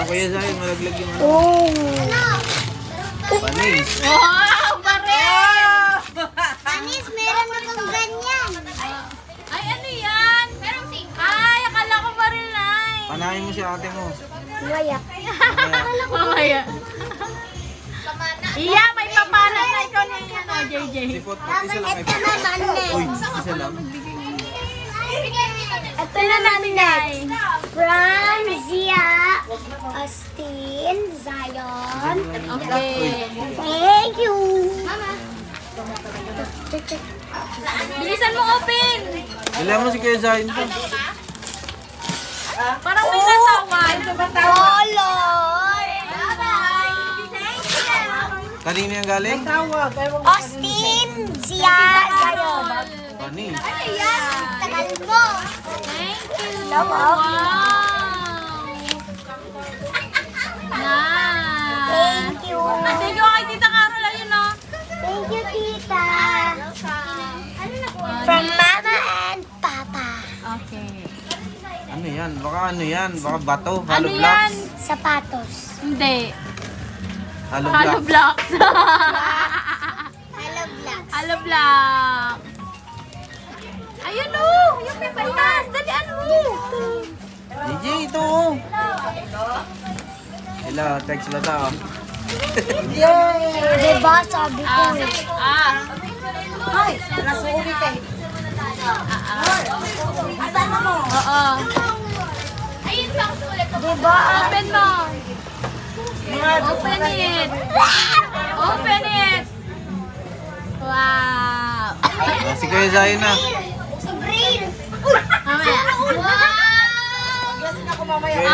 Kuya Zay, malaglag yung ano. Oh. Panis. Wow, baril! Anis, meron na kang ganyan. Ay, ano yan? Ay, akala ko baril na Panahin mo si ate mo. Wayak. Mamaya. Iya, may papalan na ikaw na yan, o, JJ. Sipot, isa lang. Ito naman Uy, next. isa lang. Ito naman next. From Zia, Austin, Zion. Okay. Thank you. Bilisan mo open. Bilang mo si Kuya Zay. Parang may natawan. Oh, Lord. Kanina yung galing? Austin, Zia, Zion. Panis. Ano yan? Tagal mo. Thank you. Hello. Wow. Nice. Thank you. Thank you kay Tita Carol. Ayun, no? Thank you, tita. From Mama and Papa. Okay. Ano yan? Baka ano yan? Baka bato? Ano Hollow yan? blocks? Sapatos. Hindi. Hollow Hollow blocks. blocks. Hello, Blacks. Hollow blocks. Ayun, oh. Yung may bayas. Dali, ano? DJ, ito oh. Hello, text ba tao? Diba, sabi ko eh. Ay, nasuwi kayo. Asama mo? Oo. Ayun pa ako ulit. Diba? Open mo. Open it. Open it. Wow. Si Kuya Zay na. Si Braille. Mamaya. Wow! Kuya